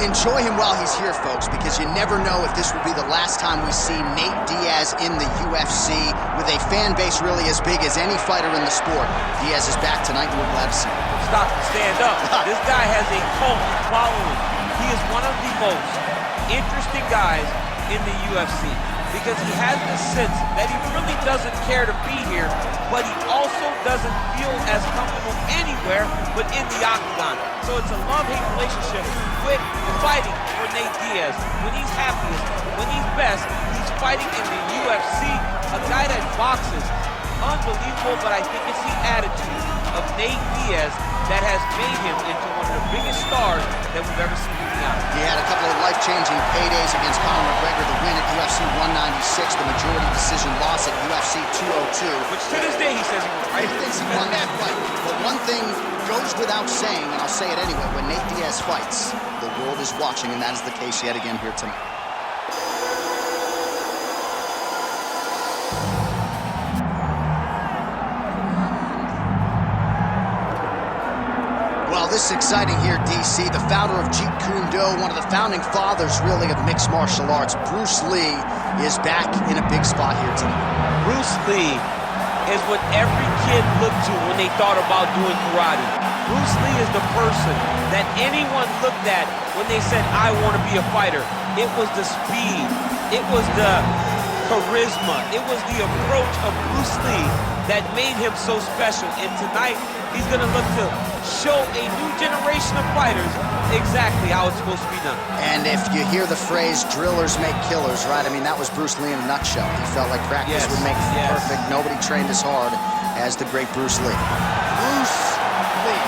enjoy him while he's here, folks, because you never know if this will be the last time we see Nate Diaz in the UFC with a fan base really as big as any fighter in the sport. Diaz is back tonight, and we're glad to see him. Stop and stand up. This guy has a cult following. He is one of the most interesting guys in the UFC because he has the sense that he really doesn't care to be here, but he also doesn't feel as comfortable anywhere but in the octagon. So it's a love-hate relationship with fighting for Nate Diaz. When he's happiest, when he's best, he's fighting in the UFC. A guy that boxes, unbelievable, but I think it's the attitude of Nate Diaz that has made him into one of the biggest stars that we've ever seen in the octagon. He had a couple of life-changing paydays against Conor McGregor, the win at UFC 196, the majority decision loss at UFC 202. Which to this day he says he won, right? He thinks he won that fight. But one thing goes without saying, and I'll say it anyway, when Nate Diaz fights, the world is watching, and that is the case yet again here tonight. Well, this is exciting here, DC. The founder of Jeet Kune Do, one of the founding fathers, really, of mixed martial arts, Bruce Lee, is back in a big spot here tonight. Bruce Lee is what every kid looked to when they thought about doing karate. Bruce Lee is the person that anyone looked at when they said, I want to be a fighter. It was the speed. It was the charisma. It was the approach of Bruce Lee that made him so special. And tonight, he's going to look to show a new generation of fighters exactly how it's supposed to be done. And if you hear the phrase, drillers make killers, right? I mean, that was Bruce Lee in a nutshell. He felt like practice would make perfect. Nobody trained as hard as the great Bruce Lee. Bruce Lee.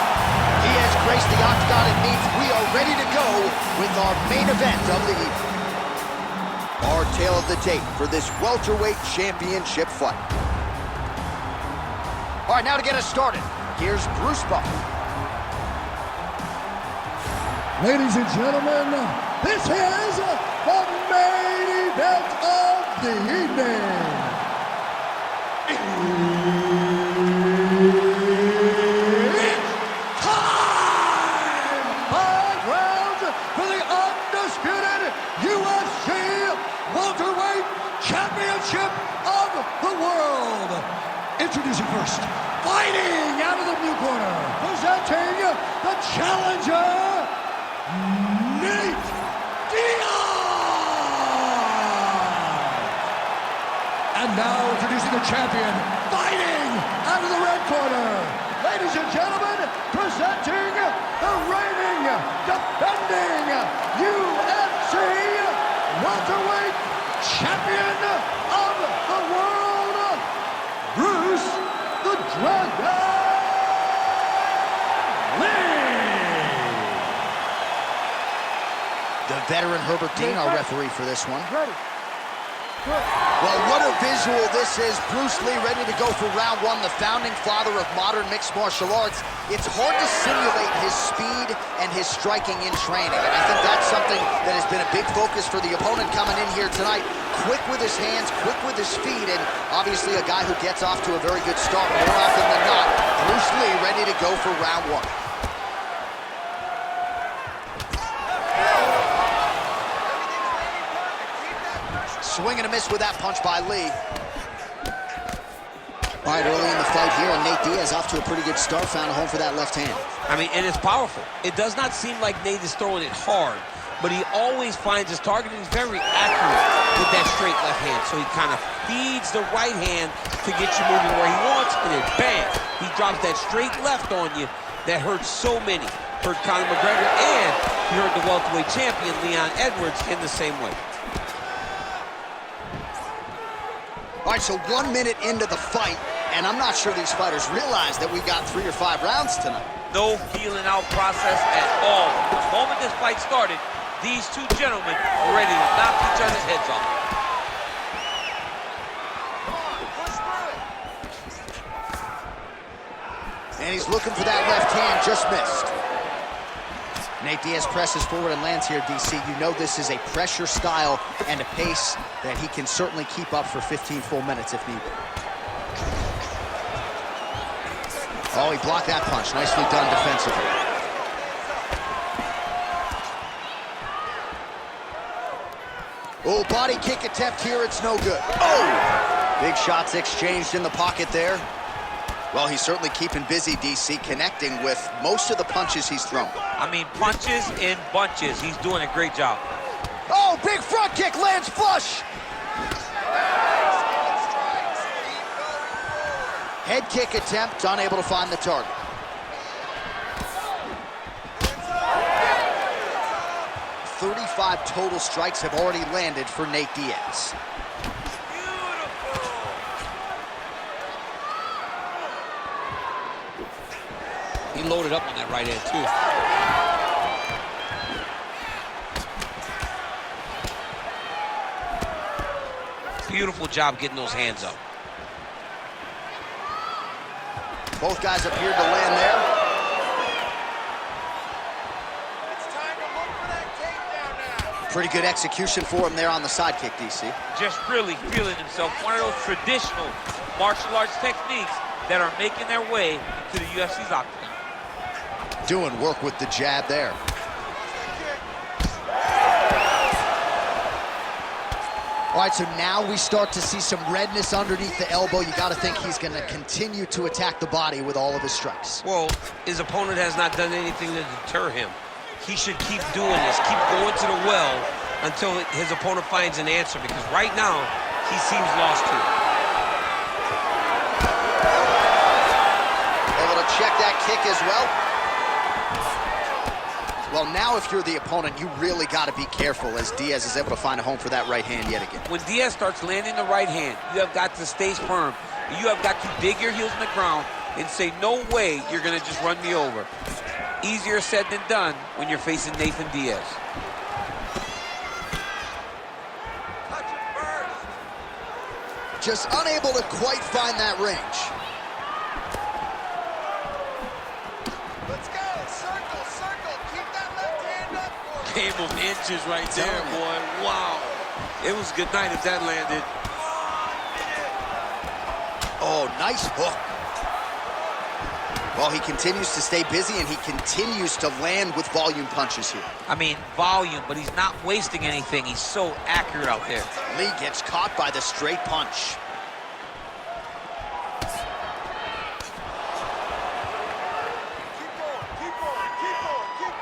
He has graced the octagon. It means we are ready to go with our main event of the evening. Our tale of the tape for this welterweight championship fight. All right, now to get us started, here's Bruce Buffer. Ladies and gentlemen, this is the main event of the evening. It's time! 5 rounds for the undisputed UFC welterweight championship of the world. Introducing first, fighting out of the blue corner, presenting the challenger, Nate Diaz! And now introducing the champion, fighting out of the red corner, ladies and gentlemen, presenting the reigning, defending UFC welterweight champion of the world, Bruce the Dragon Lee! The veteran Herbert Dean, our referee for this one. Ready. Well, what a visual this is. Bruce Lee ready to go for round one, the founding father of modern mixed martial arts. It's hard to simulate his speed and his striking in training, and I think that's something that has been a big focus for the opponent coming in here tonight. Quick with his hands, quick with his feet, and obviously a guy who gets off to a very good start more often than not. Bruce Lee ready to go for round one. Swing and a miss with that punch by Lee. All right, early in the fight here, and Nate Diaz off to a pretty good start, found a home for that left hand. I mean, and it's powerful. It does not seem like Nate is throwing it hard, but he always finds his target, and he's very accurate with that straight left hand. So he kind of feeds the right hand to get you moving where he wants, and then bam, he drops that straight left on you that hurts so many. Hurt Conor McGregor, and he hurt the welterweight champion, Leon Edwards, in the same way. All right, so 1 minute into the fight, and I'm not sure these fighters realize that we got 3 or 5 rounds tonight. No feeling out process at all. The moment this fight started, these two gentlemen were ready to knock each other's heads off. And he's looking for that left hand, just missed. Nate Diaz presses forward and lands here, DC. You know this is a pressure style and a pace that he can certainly keep up for 15 full minutes if needed. Oh, he blocked that punch. Nicely done defensively. Oh, body kick attempt here, it's no good. Oh! Big shots exchanged in the pocket there. Well, he's certainly keeping busy, DC, connecting with most of the punches he's thrown. I mean, punches in bunches. He's doing a great job. Oh, big front kick lands flush. Head kick attempt, unable to find the target. "35 total strikes have already landed for Nate Diaz. He loaded up on that right hand, too. Beautiful job getting those hands up. Both guys appeared to land there. It's time to look for that takedown now. Pretty good execution for him there on the side kick, DC. Just really feeling himself. One of those traditional martial arts techniques that are making their way to the UFC's octagon. Doing work with the jab there. All right, so now we start to see some redness underneath the elbow. You got to think he's going to continue to attack the body with all of his strikes. Well, his opponent has not done anything to deter him. He should keep doing this, keep going to the well until his opponent finds an answer, because right now, he seems lost to it. Able to check that kick as well. Well, now if you're the opponent, you really got to be careful as Diaz is able to find a home for that right hand yet again. When Diaz starts landing the right hand, you have got to stay firm. You have got to dig your heels in the ground and say, no way you're going to just run me over. Easier said than done when you're facing Nathan Diaz. Just unable to quite find that range. Let's go. Circle, circle. Keep that left hand up. Game of inches right there, boy. Wow. It was a good night if that landed. Oh, nice hook. Well, he continues to stay busy, and he continues to land with volume punches here. I mean, volume, but he's not wasting anything. He's so accurate out there. Lee gets caught by the straight punch. Keep going, keep going, keep going, keep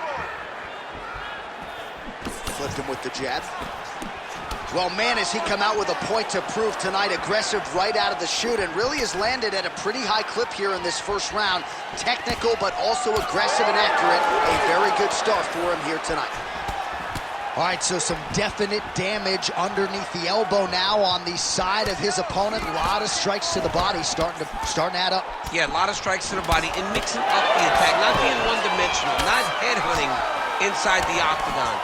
going. Flipped him with the jab. Well, man, has he come out with a point to prove tonight. Aggressive right out of the chute, and really has landed at a pretty high clip here in this first round. Technical, but also aggressive and accurate. A very good start for him here tonight. All right, so some definite damage underneath the elbow now on the side of his opponent. A lot of strikes to the body starting to add up. Yeah, a lot of strikes to the body and mixing up the attack, not being one-dimensional, not headhunting inside the octagon.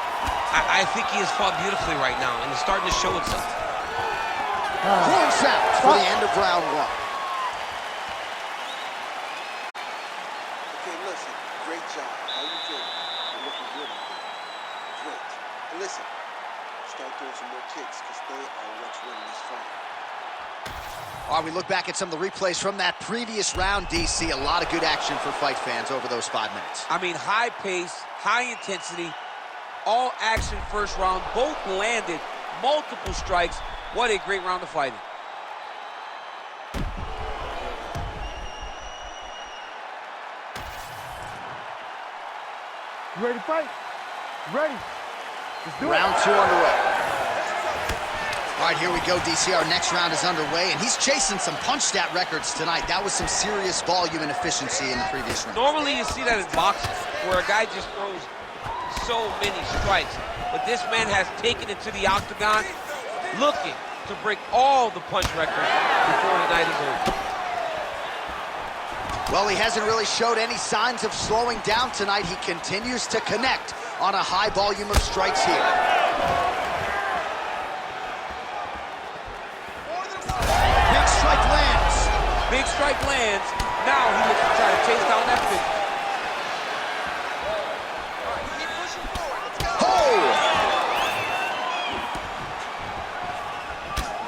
I think he has fought beautifully right now, and it's starting to show itself. Horn sounds for the end of round one. Okay, listen. Great job. How you feeling? You're looking good out there. Great. And listen, start throwing some more kicks, because they are what's winning this fight. All right, we look back at some of the replays from that previous round, DC. A lot of good action for fight fans over those 5 minutes. I mean, high pace, high intensity, all action first round. Both landed multiple strikes. What a great round of fighting. You ready to fight? Ready. Let's do it. Round 2 underway. All right, here we go, DC. Our next round is underway, and he's chasing some punch stat records tonight. That was some serious volume and efficiency in the previous round. Normally you see that in boxing, where a guy just throws so many strikes. But this man has taken it to the octagon, looking to break all the punch records before the night is over. Well, he hasn't really showed any signs of slowing down tonight. He continues to connect on a high volume of strikes here. Big strike lands. Big strike lands. Now he looks to try to chase down that finish. Keep pushing forward. Let's go. Oh!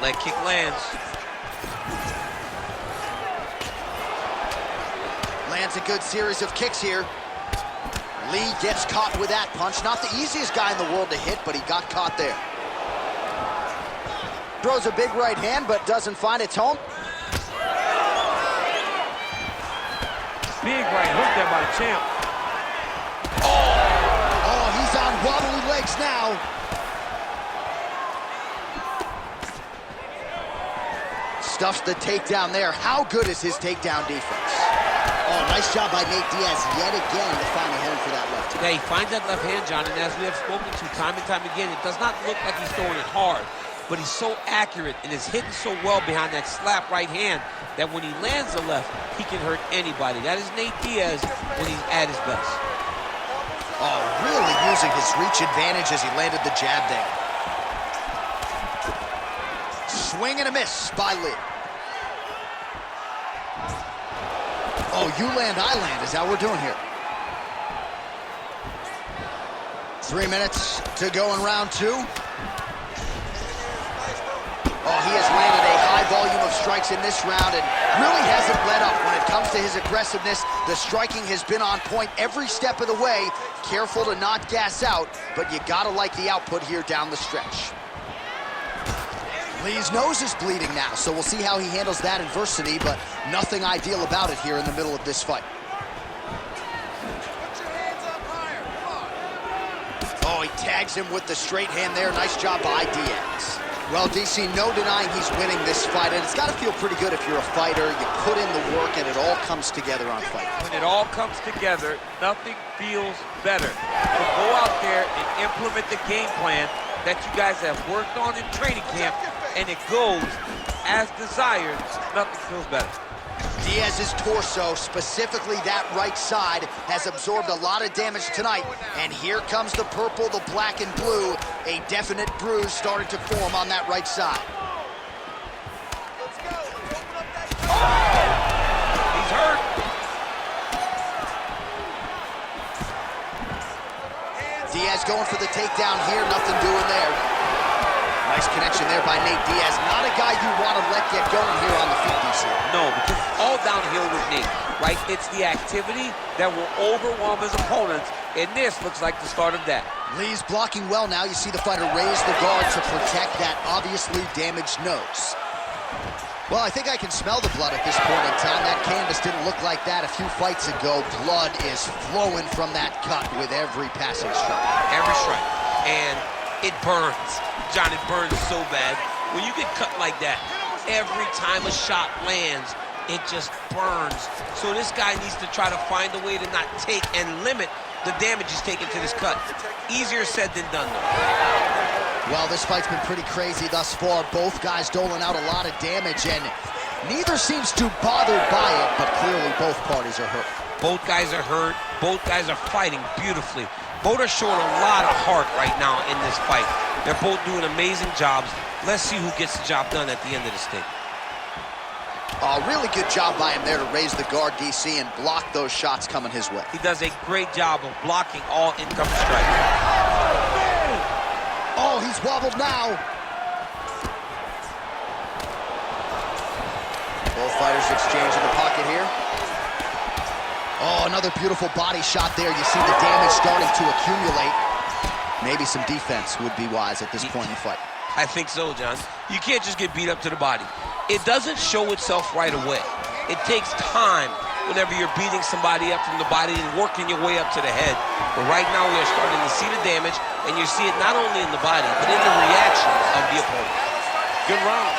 Leg kick lands. Lands a good series of kicks here. Lee gets caught with that punch. Not the easiest guy in the world to hit, but he got caught there. Throws a big right hand, but doesn't find its home. Big right hook there by the champ. Oh, he's on wobbly legs now. Stuffs the takedown there. How good is his takedown defense? Oh, nice job by Nate Diaz yet again to find a home for that left hand. Yeah, he finds that left hand, John, and as we have spoken to time and time again, it does not look like he's throwing it hard, but he's so accurate and is hitting so well behind that slap right hand that when he lands the left, he can hurt anybody. That is Nate Diaz when he's at his best. Oh, really using his reach advantage as he landed the jab there. Swing and a miss by Lee. Oh, you land, I land. Is that what we're doing here? 3 minutes to go in round 2. Oh, he has landed a high volume of strikes in this round and really hasn't let up when it comes to his aggressiveness. The striking has been on point every step of the way. Careful to not gas out, but you gotta like the output here down the stretch. Lee's nose is bleeding now, so we'll see how he handles that adversity, but nothing ideal about it here in the middle of this fight. Oh, he tags him with the straight hand there. Nice job by Diaz. Well, DC, no denying he's winning this fight, and it's got to feel pretty good if you're a fighter. You put in the work, and it all comes together on fight. When it all comes together, nothing feels better. So go out there and implement the game plan that you guys have worked on in training camp, and it goes as desired. Nothing feels better. Diaz's torso, specifically that right side, has absorbed a lot of damage tonight. And here comes the purple, the black and blue. A definite bruise starting to form on that right side. He's hurt. Diaz going for the takedown here, nothing doing there. Nice connection there by Nate Diaz. Not a guy you want to let get going here on the feet, DC. No, because it's all downhill with Nate, right? It's the activity that will overwhelm his opponents, and this looks like the start of that. Lee's blocking well now. You see the fighter raise the guard to protect that obviously damaged nose. Well, I think I can smell the blood at this point in time. That canvas didn't look like that a few fights ago. Blood is flowing from that cut with every passing strike. Every strike. And it burns. John, it burns so bad. When you get cut like that, every time a shot lands, it just burns. So this guy needs to try to find a way to not take and limit the damage he's taken to this cut. Easier said than done, though. Well, this fight's been pretty crazy thus far. Both guys doling out a lot of damage, and neither seems too bothered by it, but clearly both parties are hurt. Both guys are hurt. Both guys are fighting beautifully. Both are showing a lot of heart right now in this fight. They're both doing amazing jobs. Let's see who gets the job done at the end of this thing. A really good job by him there to raise the guard, DC, and block those shots coming his way. He does a great job of blocking all incoming strikes. Oh, he's wobbled now. Both fighters exchange in the pocket here. Oh, another beautiful body shot there. You see the damage starting to accumulate. Maybe some defense would be wise at this point in the fight. I think so, John. You can't just get beat up to the body. It doesn't show itself right away. It takes time whenever you're beating somebody up from the body and working your way up to the head. But right now we are starting to see the damage, and you see it not only in the body, but in the reactions of the opponent. Good round.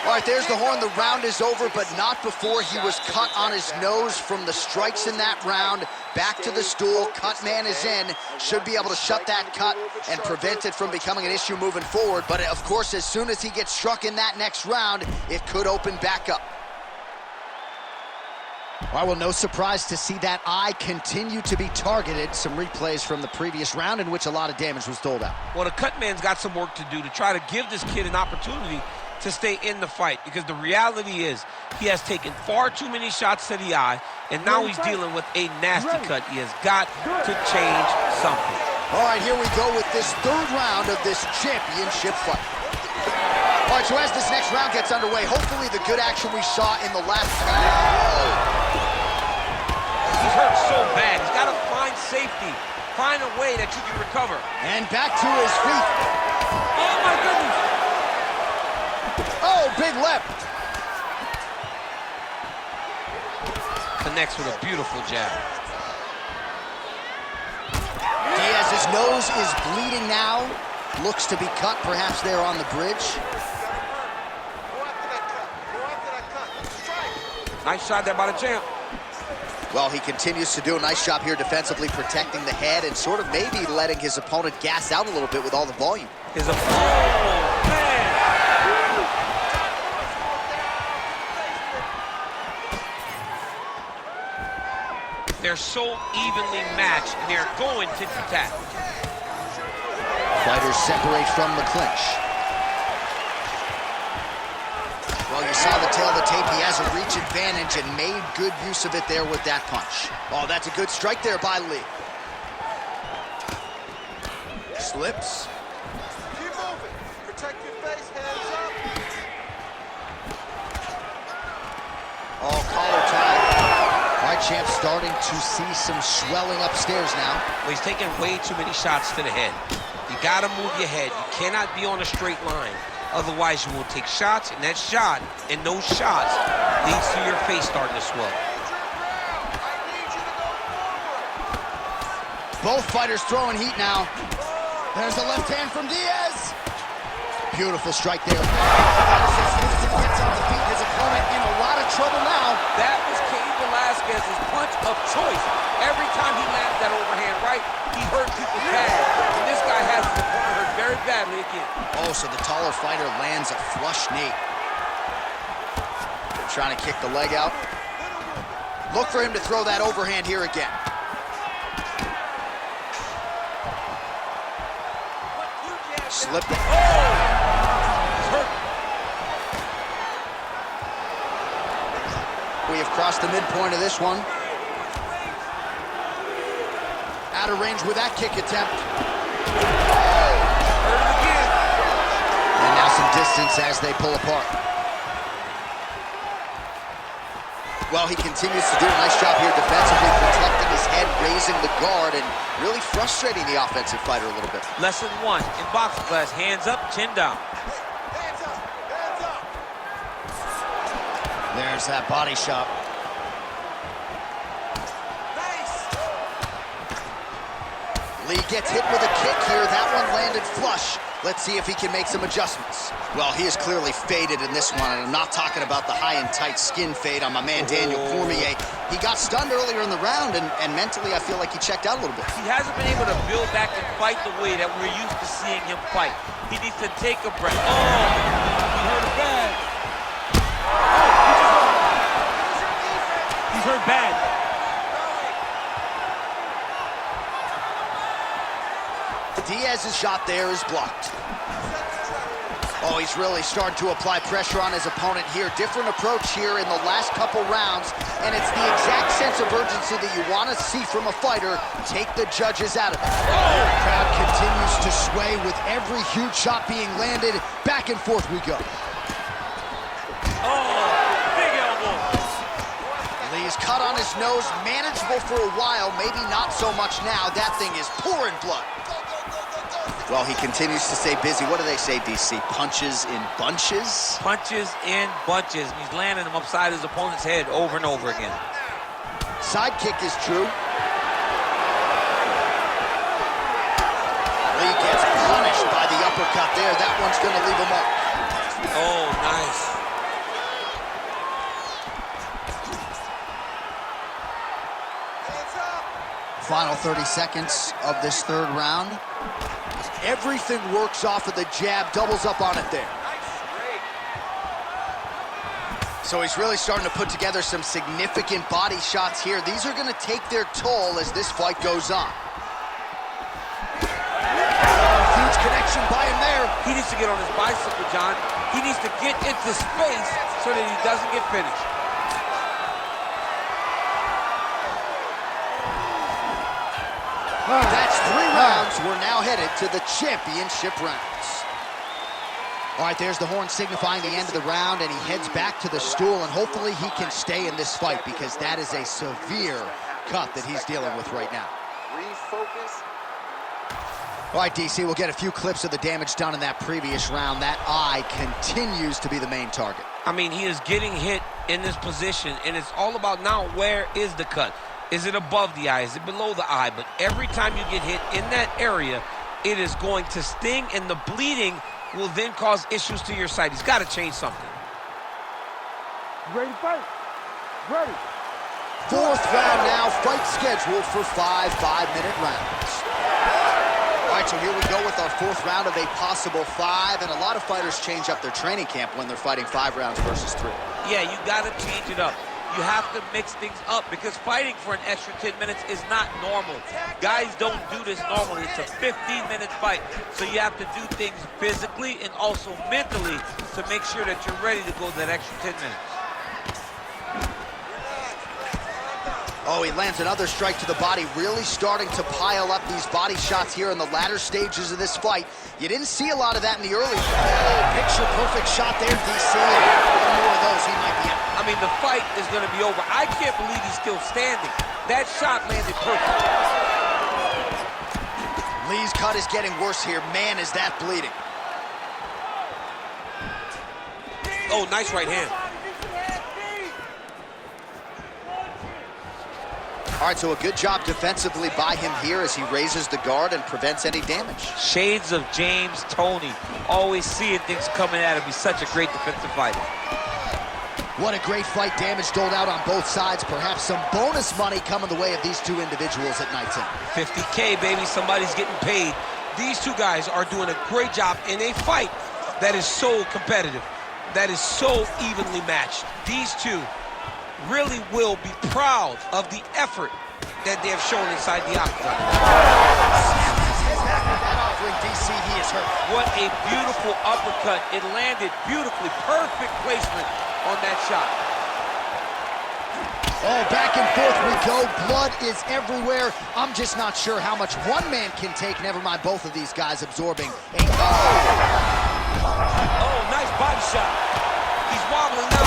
All right, there's the horn. The round is over, but not before he was cut on his nose from the strikes in that round. Back to the stool. Cut man is in. Should be able to shut that cut and prevent it from becoming an issue moving forward. But, of course, as soon as he gets struck in that next round, it could open back up. Well, no surprise to see that eye continue to be targeted. Some replays from the previous round in which a lot of damage was doled out. Well, the cut man's got some work to do to try to give this kid an opportunity to stay in the fight, because the reality is he has taken far too many shots to the eye, and now he's dealing with a nasty cut. He has got to change something. All right, here we go with this third round of this championship fight. All right, so as this next round gets underway, hopefully the good action we saw in the last... He's hurt so bad. He's got to find safety, find a way that you can recover. And back to his feet. Oh, my goodness. big left. Connects with a beautiful jab. Diaz's nose is bleeding now. Looks to be cut, perhaps there on the bridge. Nice shot there by the champ. Well, he continues to do a nice job here defensively, protecting the head and sort of maybe letting his opponent gas out a little bit with all the volume. His opponent, oh, man. They're so evenly matched, and they're going tit-for-tat. Fighters separate from the clinch. Well, you saw the tail of the tape. He has a reach advantage and made good use of it there with that punch. Oh, that's a good strike there by Lee. Slips. Keep moving. Protect your face. Hands up. Oh, collar tie. All right, champ, starting to see some swelling upstairs now. Well, he's taking way too many shots to the head. You gotta move your head. You cannot be on a straight line. Otherwise, you will take shots, and that shot and those shots leads to your face starting to swell. Both fighters throwing heat now. There's a left hand from Diaz. Beautiful strike there. Gets on the feet. His opponent in a lot of trouble now. That was Cain Velasquez's punch of choice. Every time he landed that overhand right, he hurt people bad. And this guy has his opponent hurt very badly again. Oh, so the taller fighter lands a flush knee. Trying to kick the leg out. Look for him to throw that overhand here again. Slipped it. Oh! We have crossed the midpoint of this one. Out of range with that kick attempt. Hurt him again. And now some distance as they pull apart. Well, he continues to do a nice job here defensively, protecting his head, raising the guard, and really frustrating the offensive fighter a little bit. Lesson 1 in boxing class: hands up, chin down. Hands up. Hands up. There's that body shot. Nice. Lee gets hit with a kick here. That one landed flush. Let's see if he can make some adjustments. Well, he is clearly faded in this one, and I'm not talking about the high and tight skin fade on my man Daniel Cormier. He got stunned earlier in the round, and mentally I feel like he checked out a little bit. He hasn't been able to build back and fight the way that we're used to seeing him fight. He needs to take a breath. Oh, he hurt him bad. He's hurt bad. Diaz's shot there is blocked. Oh, he's really starting to apply pressure on his opponent here. Different approach here in the last couple rounds, and it's the exact sense of urgency that you want to see from a fighter. Take the judges out of it. The crowd continues to sway with every huge shot being landed. Back and forth we go. Oh, big elbow. Lee's cut on his nose, manageable for a while, maybe not so much now. That thing is pouring blood. Well, he continues to stay busy. What do they say, DC? Punches in bunches? Punches in bunches. He's landing them upside his opponent's head over and over again. Side kick is true. Lee gets punished by the uppercut there. That one's going to leave him up. Oh, nice. Final 30 seconds of this third round. Everything works off of the jab, doubles up on it there. So he's really starting to put together some significant body shots here. These are going to take their toll as this fight goes on. Huge connection by him there. He needs to get on his bicycle, John. He needs to get into space so that he doesn't get finished. That's 3 rounds. We're now headed to the championship rounds. All right, there's the horn signifying the end of the round, and he heads back to the stool, and hopefully he can stay in this fight because that is a severe cut that he's dealing with right now. Refocus. All right, DC, we'll get a few clips of the damage done in that previous round. That eye continues to be the main target. I mean, he is getting hit in this position, and it's all about now where is the cut? Is it above the eye? Is it below the eye? But every time you get hit in that area, it is going to sting, and the bleeding will then cause issues to your sight. He's got to change something. Ready to fight? Ready. Fourth round now, fight scheduled for 5 5-minute rounds. All right, so here we go with our fourth round of a possible 5, and a lot of fighters change up their training camp when they're fighting 5 rounds versus 3. Yeah, you got to change it up. You have to mix things up because fighting for an extra 10 minutes is not normal. Guys don't do this normally. It's a 15-minute fight, so you have to do things physically and also mentally to make sure that you're ready to go that extra 10 minutes. Oh, he lands another strike to the body, really starting to pile up these body shots here in the latter stages of this fight. You didn't see a lot of that in the early. Oh, picture-perfect shot there, DC. One more of those, he might be out. I mean, the fight is going to be over. I can't believe he's still standing. That shot landed perfect. Lee's cut is getting worse here. Man, is that bleeding. Oh, nice right hand. All right, so a good job defensively by him here as he raises the guard and prevents any damage. Shades of James Toney. Always seeing things coming at him. He's such a great defensive fighter. What a great fight. Damage doled out on both sides. Perhaps some bonus money coming the way of these two individuals at night's end. 50K, baby. Somebody's getting paid. These two guys are doing a great job in a fight that is so competitive, that is so evenly matched. These two really will be proud of the effort that they have shown inside the octagon. That offering, DC, he is hurt. What a beautiful uppercut. It landed beautifully. Perfect placement on that shot. Oh, back and forth we go. Blood is everywhere. I'm just not sure how much one man can take. Never mind both of these guys absorbing. Oh, nice body shot. He's wobbling now.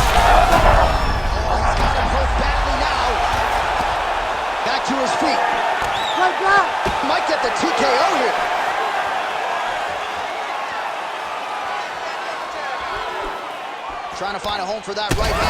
He's got him hurt badly now. Back to his feet. Like that. Might get the TKO here. Trying to find a home for that right hand.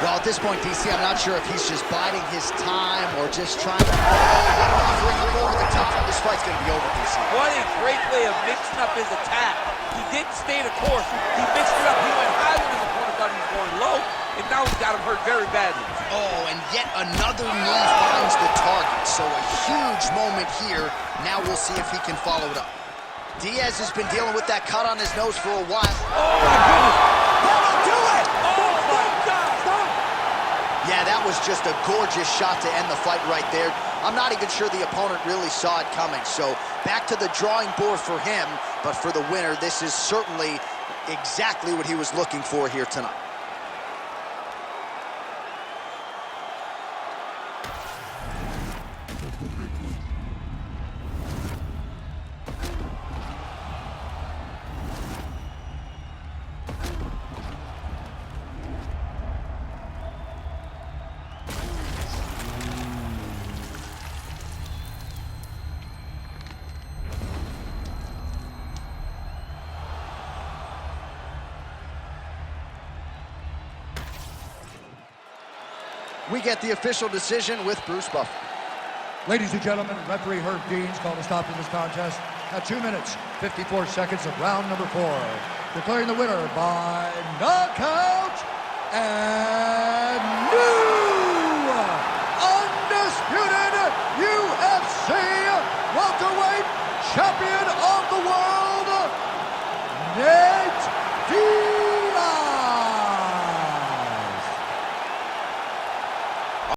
Well, at this point, DC, I'm not sure if he's just biding his time or just trying to offering him over the top. This fight's going to be over, DC. What a great way of mixing up his attack. He didn't stay the course. He mixed it up. He went high when his opponent thought he was going low, and now he's got him hurt very badly. Oh, and yet another knee finds the target. So a huge moment here. Now we'll see if he can follow it up. Diaz has been dealing with that cut on his nose for a while. Oh, my goodness. That'll do it! Oh, my God. Yeah, that was just a gorgeous shot to end the fight right there. I'm not even sure the opponent really saw it coming. So back to the drawing board for him. But for the winner, this is certainly exactly what he was looking for here tonight. We get the official decision with Bruce Buffer. Ladies and gentlemen, referee Herb Deans called a stop to this contest at 2 minutes, 54 seconds of round number 4. Declaring the winner by knockout and new undisputed UFC welterweight champion of the world, Nate Diaz.